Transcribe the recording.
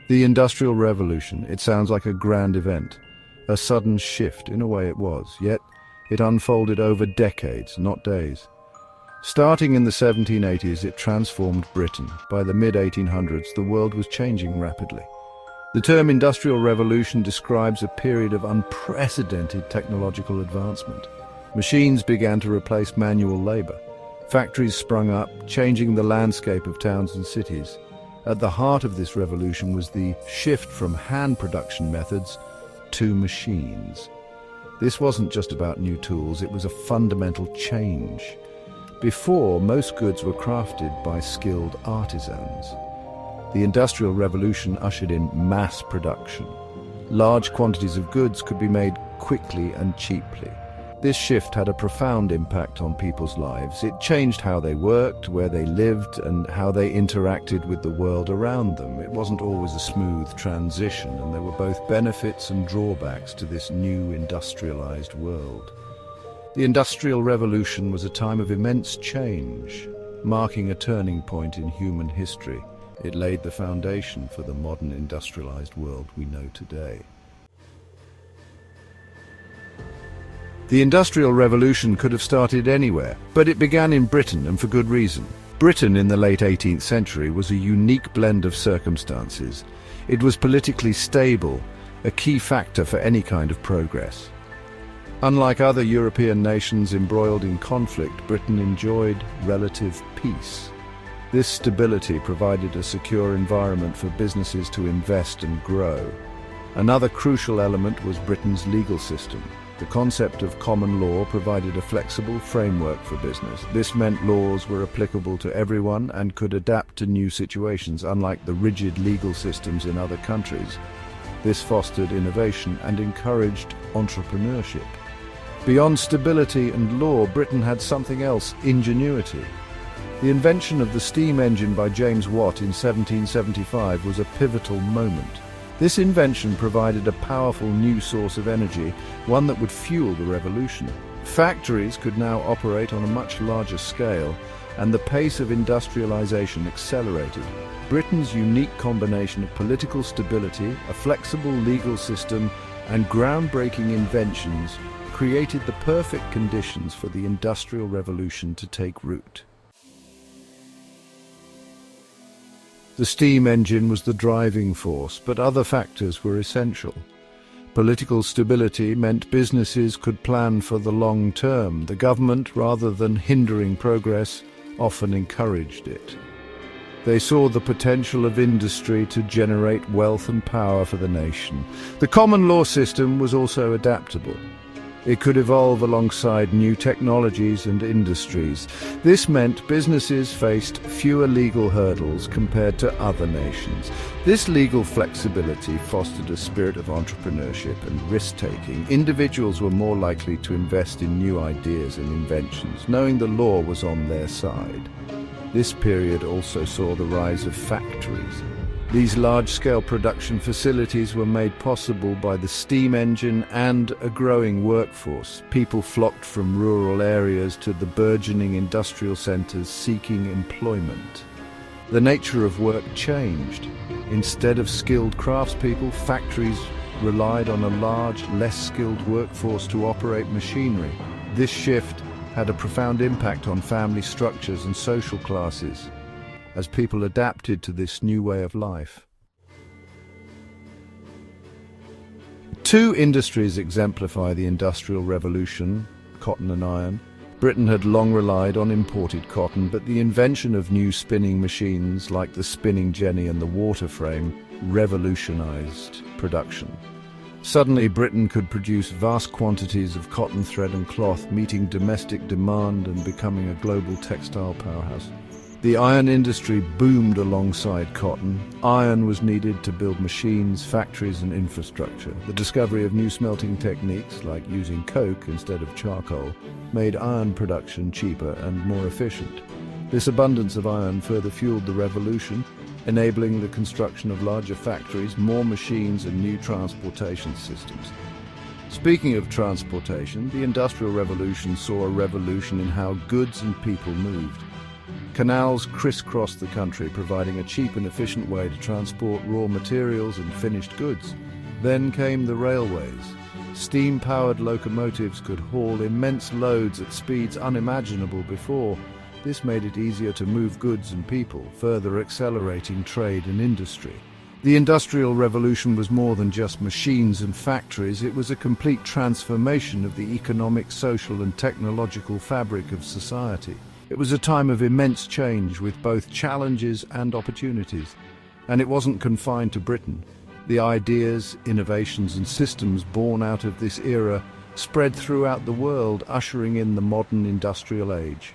The Industrial Revolution, it sounds like a grand event, a sudden shift. In a way it was, yet it unfolded over decades, not days. Starting in the 1780s, it transformed Britain. By the mid-1800s, the world was changing rapidly. The term Industrial Revolution describes a period of unprecedented technological advancement. Machines began to replace manual labor. Factories sprung up, changing the landscape of towns and cities. At the heart of this revolution was the shift from hand production methods to machines. This wasn't just about new tools, it was a fundamental change. Before, most goods were crafted by skilled artisans. The Industrial Revolution ushered in mass production. Large quantities of goods could be made quickly and cheaply. This shift had a profound impact on people's lives. It changed how they worked, where they lived, and how they interacted with the world around them. It wasn't always a smooth transition, and there were both benefits and drawbacks to this new industrialized world. The Industrial Revolution was a time of immense change, marking a turning point in human history. It laid the foundation for the modern industrialized world we know today. The Industrial Revolution could have started anywhere, but it began in Britain, and for good reason. Britain in the late 18th century was a unique blend of circumstances. It was politically stable, a key factor for any kind of progress. Unlike other European nations embroiled in conflict, Britain enjoyed relative peace. This stability provided a secure environment for businesses to invest and grow. Another crucial element was Britain's legal system. The concept of common law provided a flexible framework for business. This meant laws were applicable to everyone and could adapt to new situations, unlike the rigid legal systems in other countries. This fostered innovation and encouraged entrepreneurship. Beyond stability and law, Britain had something else: ingenuity. The invention of the steam engine by James Watt in 1775 was a pivotal moment. This invention provided a powerful new source of energy, one that would fuel the revolution. Factories could now operate on a much larger scale, and the pace of industrialization accelerated. Britain's unique combination of political stability, a flexible legal system, and groundbreaking inventions created the perfect conditions for the Industrial Revolution to take root. The steam engine was the driving force, but other factors were essential. Political stability meant businesses could plan for the long term. The government, rather than hindering progress, often encouraged it. They saw the potential of industry to generate wealth and power for the nation. The common law system was also adaptable. It could evolve alongside new technologies and industries. This meant businesses faced fewer legal hurdles compared to other nations. This legal flexibility fostered a spirit of entrepreneurship and risk-taking. Individuals were more likely to invest in new ideas and inventions, knowing the law was on their side. This period also saw the rise of factories. These large-scale production facilities were made possible by the steam engine and a growing workforce. People flocked from rural areas to the burgeoning industrial centers seeking employment. The nature of work changed. Instead of skilled craftspeople, factories relied on a large, less skilled workforce to operate machinery. This shift had a profound impact on family structures and social classes as people adapted to this new way of life. Two industries exemplify the Industrial Revolution: cotton and iron. Britain had long relied on imported cotton, but the invention of new spinning machines like the spinning jenny and the water frame revolutionized production. Suddenly, Britain could produce vast quantities of cotton thread and cloth, meeting domestic demand and becoming a global textile powerhouse. The iron industry boomed alongside cotton. Iron was needed to build machines, factories, and infrastructure. The discovery of new smelting techniques, like using coke instead of charcoal, made iron production cheaper and more efficient. This abundance of iron further fueled the revolution, enabling the construction of larger factories, more machines, and new transportation systems. Speaking of transportation, the Industrial Revolution saw a revolution in how goods and people moved. Canals crisscrossed the country, providing a cheap and efficient way to transport raw materials and finished goods. Then came the railways. Steam-powered locomotives could haul immense loads at speeds unimaginable before. This made it easier to move goods and people, further accelerating trade and industry. The Industrial Revolution was more than just machines and factories. It was a complete transformation of the economic, social and technological fabric of society. It was a time of immense change with both challenges and opportunities. And it wasn't confined to Britain. The ideas, innovations and systems born out of this era spread throughout the world, ushering in the modern industrial age.